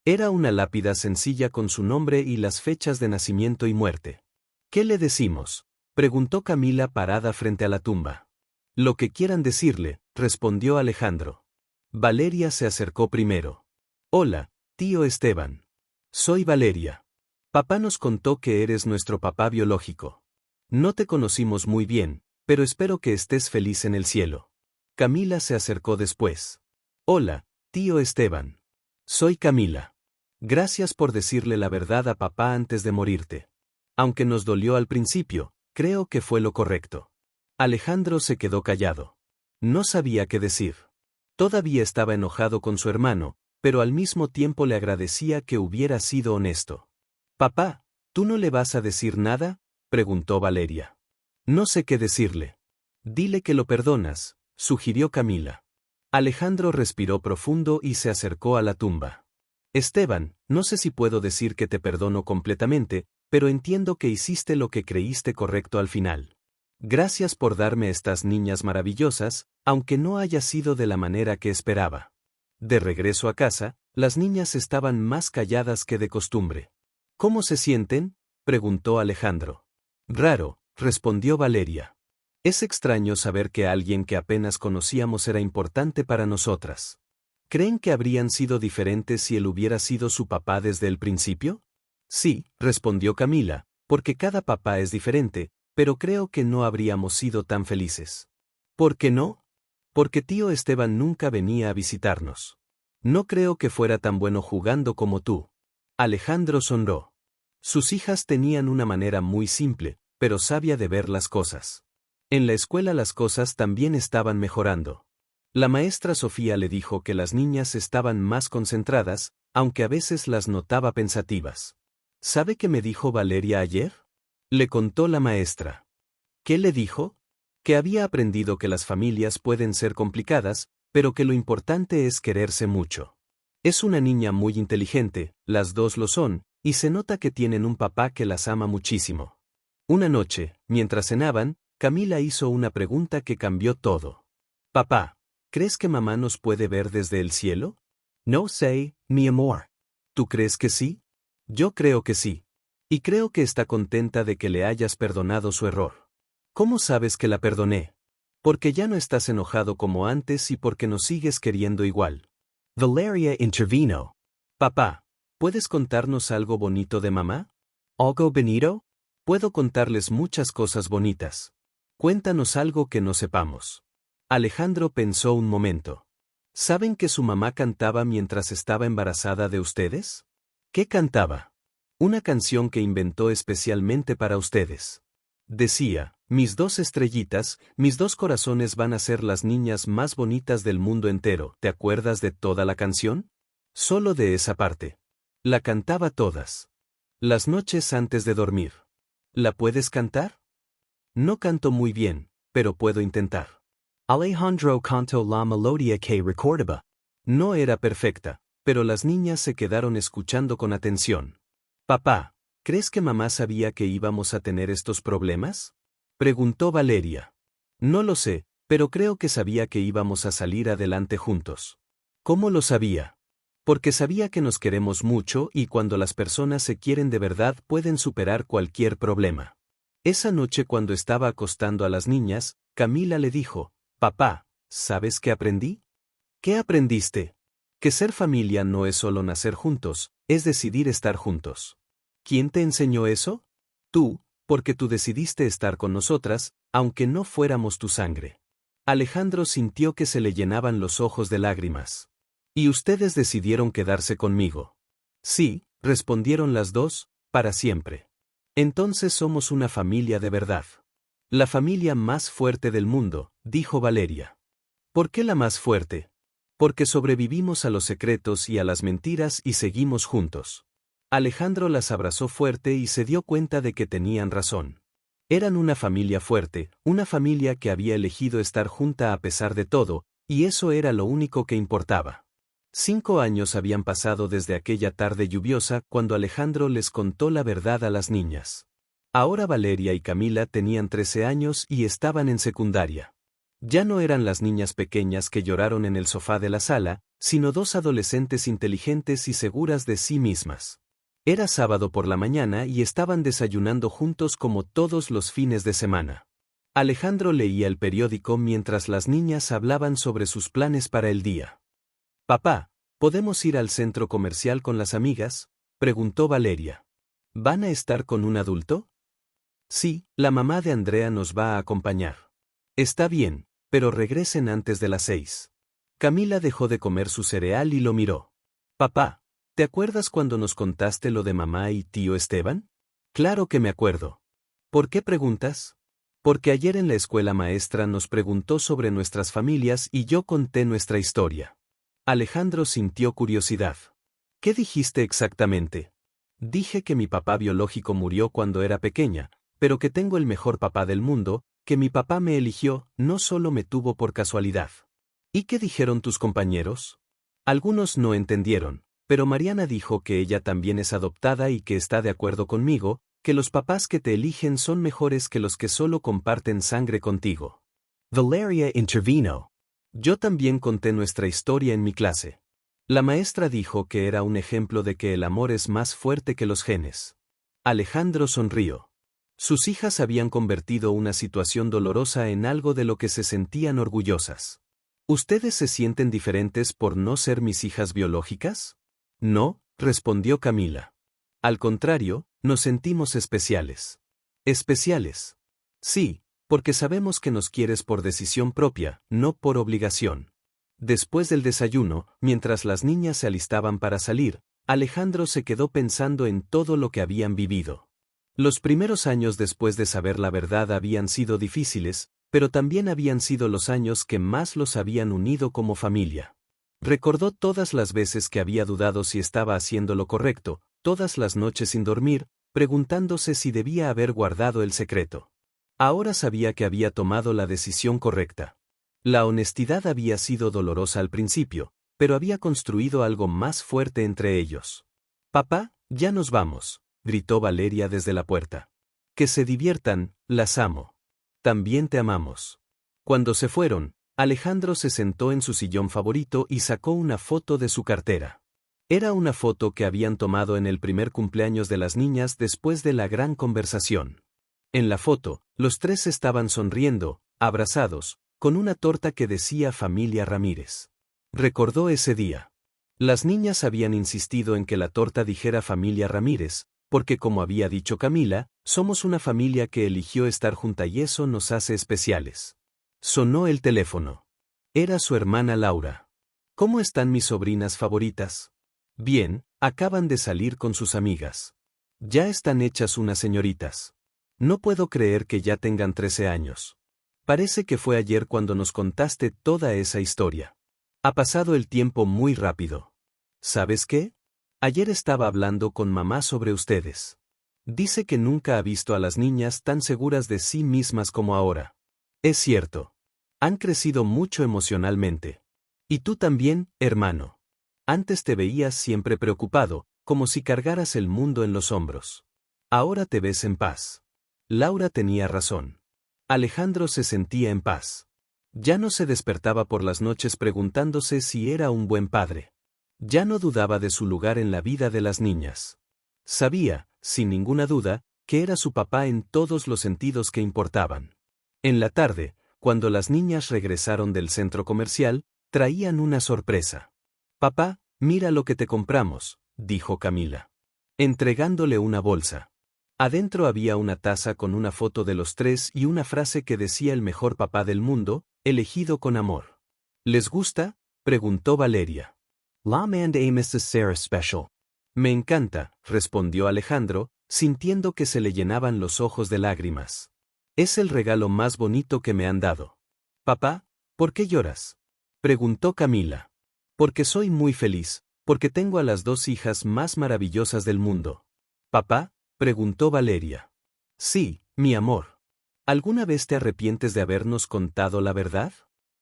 Era una lápida sencilla con su nombre y las fechas de nacimiento y muerte. «¿Qué le decimos?», preguntó Camila parada frente a la tumba. «Lo que quieran decirle», respondió Alejandro. Valeria se acercó primero. «Hola, tío Esteban. Soy Valeria. Papá nos contó que eres nuestro papá biológico. No te conocimos muy bien, pero espero que estés feliz en el cielo». Camila se acercó después. «Hola, tío Esteban. Soy Camila. Gracias por decirle la verdad a papá antes de morirte. Aunque nos dolió al principio, creo que fue lo correcto». Alejandro se quedó callado. No sabía qué decir. Todavía estaba enojado con su hermano, pero al mismo tiempo le agradecía que hubiera sido honesto. «Papá, ¿tú no le vas a decir nada?», preguntó Valeria. «No sé qué decirle». «Dile que lo perdonas», sugirió Camila. Alejandro respiró profundo y se acercó a la tumba. «Esteban, no sé si puedo decir que te perdono completamente, pero entiendo que hiciste lo que creíste correcto al final. Gracias por darme estas niñas maravillosas, aunque no haya sido de la manera que esperaba». De regreso a casa, las niñas estaban más calladas que de costumbre. «¿Cómo se sienten?», preguntó Alejandro. «Raro», respondió Valeria. «Es extraño saber que alguien que apenas conocíamos era importante para nosotras». «¿Creen que habrían sido diferentes si él hubiera sido su papá desde el principio?». «Sí», respondió Camila, «porque cada papá es diferente, pero creo que no habríamos sido tan felices». «¿Por qué no?». «Porque tío Esteban nunca venía a visitarnos. No creo que fuera tan bueno jugando como tú». Alejandro sonrió. Sus hijas tenían una manera muy simple, pero sabia de ver las cosas. En la escuela las cosas también estaban mejorando. La maestra Sofía le dijo que las niñas estaban más concentradas, aunque a veces las notaba pensativas. «¿Sabe qué me dijo Valeria ayer?», le contó la maestra. «¿Qué le dijo?». «Que había aprendido que las familias pueden ser complicadas, pero que lo importante es quererse mucho. Es una niña muy inteligente, las dos lo son, y se nota que tienen un papá que las ama muchísimo». Una noche, mientras cenaban, Camila hizo una pregunta que cambió todo. «Papá, ¿crees que mamá nos puede ver desde el cielo?». «No sé, mi amor». «¿Tú crees que sí?». «Yo creo que sí. Y creo que está contenta de que le hayas perdonado su error». «¿Cómo sabes que la perdoné?». «Porque ya no estás enojado como antes y porque nos sigues queriendo igual». Valeria intervino. «Papá, ¿puedes contarnos algo bonito de mamá?». «¿Algo bonito?». «Puedo contarles muchas cosas bonitas». «Cuéntanos algo que no sepamos». Alejandro pensó un momento. «¿Saben que su mamá cantaba mientras estaba embarazada de ustedes?». «¿Qué cantaba?». «Una canción que inventó especialmente para ustedes. Decía, mis dos estrellitas, mis dos corazones van a ser las niñas más bonitas del mundo entero». ¿Te acuerdas de toda la canción?». «Solo de esa parte». «La cantaba todas las noches antes de dormir». «¿La puedes cantar?». «No canto muy bien, pero puedo intentar». Alejandro cantó la melodía que recordaba. No era perfecta, pero las niñas se quedaron escuchando con atención. «Papá, ¿crees que mamá sabía que íbamos a tener estos problemas?», preguntó Valeria. «No lo sé, pero creo que sabía que íbamos a salir adelante juntos». «¿Cómo lo sabía?». «Porque sabía que nos queremos mucho y cuando las personas se quieren de verdad pueden superar cualquier problema». Esa noche cuando estaba acostando a las niñas, Camila le dijo, «Papá, ¿sabes qué aprendí?». «¿Qué aprendiste?». Que ser familia no es solo nacer juntos, es decidir estar juntos. ¿Quién te enseñó eso? Tú, porque tú decidiste estar con nosotras, aunque no fuéramos tu sangre. Alejandro sintió que se le llenaban los ojos de lágrimas. ¿Y ustedes decidieron quedarse conmigo? Sí, respondieron las dos, para siempre. Entonces somos una familia de verdad. La familia más fuerte del mundo, dijo Valeria. ¿Por qué la más fuerte? Porque sobrevivimos a los secretos y a las mentiras y seguimos juntos. Alejandro las abrazó fuerte y se dio cuenta de que tenían razón. Eran una familia fuerte, una familia que había elegido estar junta a pesar de todo, y eso era lo único que importaba. 5 años habían pasado desde aquella tarde lluviosa cuando Alejandro les contó la verdad a las niñas. Ahora Valeria y Camila tenían 13 años y estaban en secundaria. Ya no eran las niñas pequeñas que lloraron en el sofá de la sala, sino dos adolescentes inteligentes y seguras de sí mismas. Era sábado por la mañana y estaban desayunando juntos como todos los fines de semana. Alejandro leía el periódico mientras las niñas hablaban sobre sus planes para el día. «Papá, ¿podemos ir al centro comercial con las amigas?», preguntó Valeria. «¿Van a estar con un adulto?». «Sí, la mamá de Andrea nos va a acompañar». «Está bien, pero regresen antes de las 6». Camila dejó de comer su cereal y lo miró. «Papá, ¿te acuerdas cuando nos contaste lo de mamá y tío Esteban?». «Claro que me acuerdo». «¿Por qué preguntas?». «Porque ayer en la escuela maestra nos preguntó sobre nuestras familias y yo conté nuestra historia». Alejandro sintió curiosidad. «¿Qué dijiste exactamente?». «Dije que mi papá biológico murió cuando era pequeña, pero que tengo el mejor papá del mundo, que mi papá me eligió, no solo me tuvo por casualidad». «¿Y qué dijeron tus compañeros?». «Algunos no entendieron, pero Mariana dijo que ella también es adoptada y que está de acuerdo conmigo, que los papás que te eligen son mejores que los que solo comparten sangre contigo». Valeria intervino. «Yo también conté nuestra historia en mi clase. La maestra dijo que era un ejemplo de que el amor es más fuerte que los genes». Alejandro sonrió. Sus hijas habían convertido una situación dolorosa en algo de lo que se sentían orgullosas. ¿Ustedes se sienten diferentes por no ser mis hijas biológicas? No, respondió Camila. Al contrario, nos sentimos especiales. ¿Especiales? Sí, porque sabemos que nos quieres por decisión propia, no por obligación. Después del desayuno, mientras las niñas se alistaban para salir, Alejandro se quedó pensando en todo lo que habían vivido. Los primeros años después de saber la verdad habían sido difíciles, pero también habían sido los años que más los habían unido como familia. Recordó todas las veces que había dudado si estaba haciendo lo correcto, todas las noches sin dormir, preguntándose si debía haber guardado el secreto. Ahora sabía que había tomado la decisión correcta. La honestidad había sido dolorosa al principio, pero había construido algo más fuerte entre ellos. «Papá, ya nos vamos», gritó Valeria desde la puerta. «Que se diviertan, las amo». «También te amamos». Cuando se fueron, Alejandro se sentó en su sillón favorito y sacó una foto de su cartera. Era una foto que habían tomado en el primer cumpleaños de las niñas después de la gran conversación. En la foto, los tres estaban sonriendo, abrazados, con una torta que decía Familia Ramírez. Recordó ese día. Las niñas habían insistido en que la torta dijera Familia Ramírez, porque como había dicho Camila, somos una familia que eligió estar junta y eso nos hace especiales. Sonó el teléfono. Era su hermana Laura. «¿Cómo están mis sobrinas favoritas?». «Bien, acaban de salir con sus amigas. Ya están hechas unas señoritas. No puedo creer que ya tengan 13 años. Parece que fue ayer cuando nos contaste toda esa historia. Ha pasado el tiempo muy rápido. ¿Sabes qué? Ayer estaba hablando con mamá sobre ustedes. Dice que nunca ha visto a las niñas tan seguras de sí mismas como ahora. Es cierto. Han crecido mucho emocionalmente. Y tú también, hermano. Antes te veías siempre preocupado, como si cargaras el mundo en los hombros. Ahora te ves en paz». Laura tenía razón. Alejandro se sentía en paz. Ya no se despertaba por las noches preguntándose si era un buen padre. Ya no dudaba de su lugar en la vida de las niñas. Sabía, sin ninguna duda, que era su papá en todos los sentidos que importaban. En la tarde, cuando las niñas regresaron del centro comercial, traían una sorpresa. Papá, mira lo que te compramos, dijo Camila, entregándole una bolsa. Adentro había una taza con una foto de los tres y una frase que decía el mejor papá del mundo, elegido con amor. ¿Les gusta?, preguntó Valeria. La man de Mrs. Sarah Special. Me encanta, respondió Alejandro, sintiendo que se le llenaban los ojos de lágrimas. Es el regalo más bonito que me han dado. Papá, ¿por qué lloras?, preguntó Camila. Porque soy muy feliz, porque tengo a las dos hijas más maravillosas del mundo. Papá, preguntó Valeria. Sí, mi amor. ¿Alguna vez te arrepientes de habernos contado la verdad?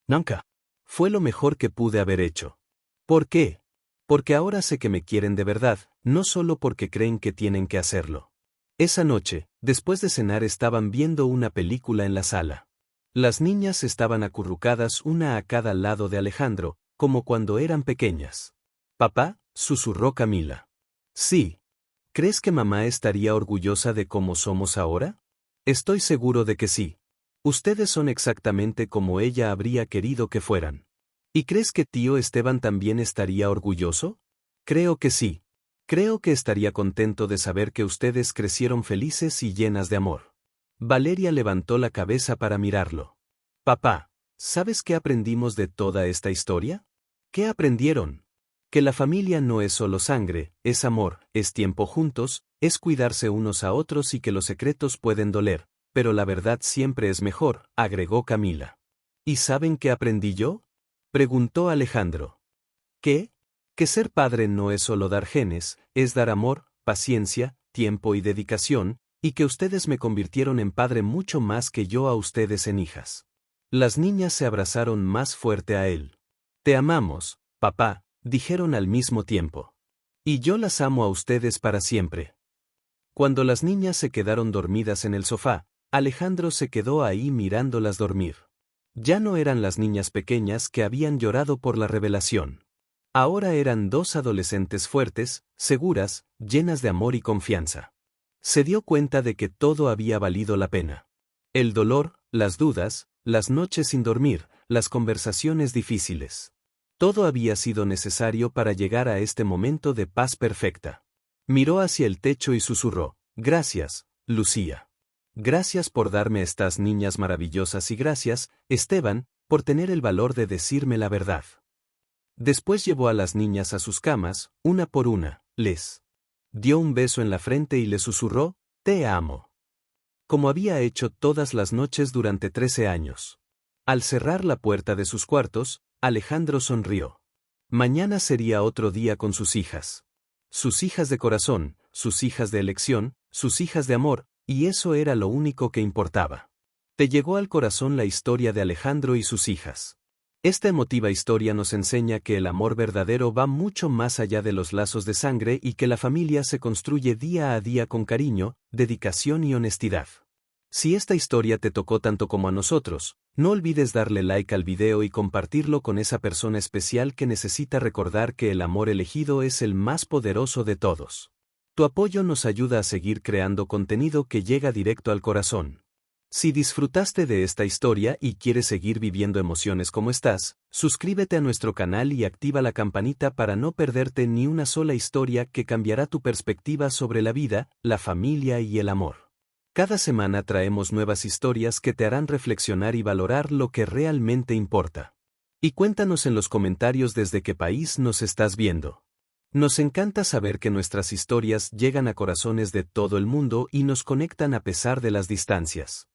Nunca. Fue lo mejor que pude haber hecho. ¿Por qué? Porque ahora sé que me quieren de verdad, no solo porque creen que tienen que hacerlo. Esa noche, después de cenar, estaban viendo una película en la sala. Las niñas estaban acurrucadas una a cada lado de Alejandro, como cuando eran pequeñas. Papá, susurró Camila. Sí. ¿Crees que mamá estaría orgullosa de cómo somos ahora? Estoy seguro de que sí. Ustedes son exactamente como ella habría querido que fueran. ¿Y crees que tío Esteban también estaría orgulloso? Creo que sí. Creo que estaría contento de saber que ustedes crecieron felices y llenas de amor. Valeria levantó la cabeza para mirarlo. Papá, ¿sabes qué aprendimos de toda esta historia? ¿Qué aprendieron? Que la familia no es solo sangre, es amor, es tiempo juntos, es cuidarse unos a otros y que los secretos pueden doler, pero la verdad siempre es mejor, agregó Camila. ¿Y saben qué aprendí yo?, preguntó Alejandro. ¿Qué? Que ser padre no es solo dar genes, es dar amor, paciencia, tiempo y dedicación, y que ustedes me convirtieron en padre mucho más que yo a ustedes en hijas. Las niñas se abrazaron más fuerte a él. Te amamos, papá, dijeron al mismo tiempo. Y yo las amo a ustedes para siempre. Cuando las niñas se quedaron dormidas en el sofá, Alejandro se quedó ahí mirándolas dormir. Ya no eran las niñas pequeñas que habían llorado por la revelación. Ahora eran dos adolescentes fuertes, seguras, llenas de amor y confianza. Se dio cuenta de que todo había valido la pena. El dolor, las dudas, las noches sin dormir, las conversaciones difíciles. Todo había sido necesario para llegar a este momento de paz perfecta. Miró hacia el techo y susurró, «Gracias, Lucía. Gracias por darme estas niñas maravillosas y gracias, Esteban, por tener el valor de decirme la verdad». Después llevó a las niñas a sus camas, una por una, les dio un beso en la frente y les susurró, «Te amo». Como había hecho todas las noches durante 13 años. Al cerrar la puerta de sus cuartos, Alejandro sonrió. Mañana sería otro día con sus hijas. Sus hijas de corazón, sus hijas de elección, sus hijas de amor, y eso era lo único que importaba. Te llegó al corazón la historia de Alejandro y sus hijas. Esta emotiva historia nos enseña que el amor verdadero va mucho más allá de los lazos de sangre y que la familia se construye día a día con cariño, dedicación y honestidad. Si esta historia te tocó tanto como a nosotros, no olvides darle like al video y compartirlo con esa persona especial que necesita recordar que el amor elegido es el más poderoso de todos. Tu apoyo nos ayuda a seguir creando contenido que llega directo al corazón. Si disfrutaste de esta historia y quieres seguir viviendo emociones como estas, suscríbete a nuestro canal y activa la campanita para no perderte ni una sola historia que cambiará tu perspectiva sobre la vida, la familia y el amor. Cada semana traemos nuevas historias que te harán reflexionar y valorar lo que realmente importa. Y cuéntanos en los comentarios desde qué país nos estás viendo. Nos encanta saber que nuestras historias llegan a corazones de todo el mundo y nos conectan a pesar de las distancias.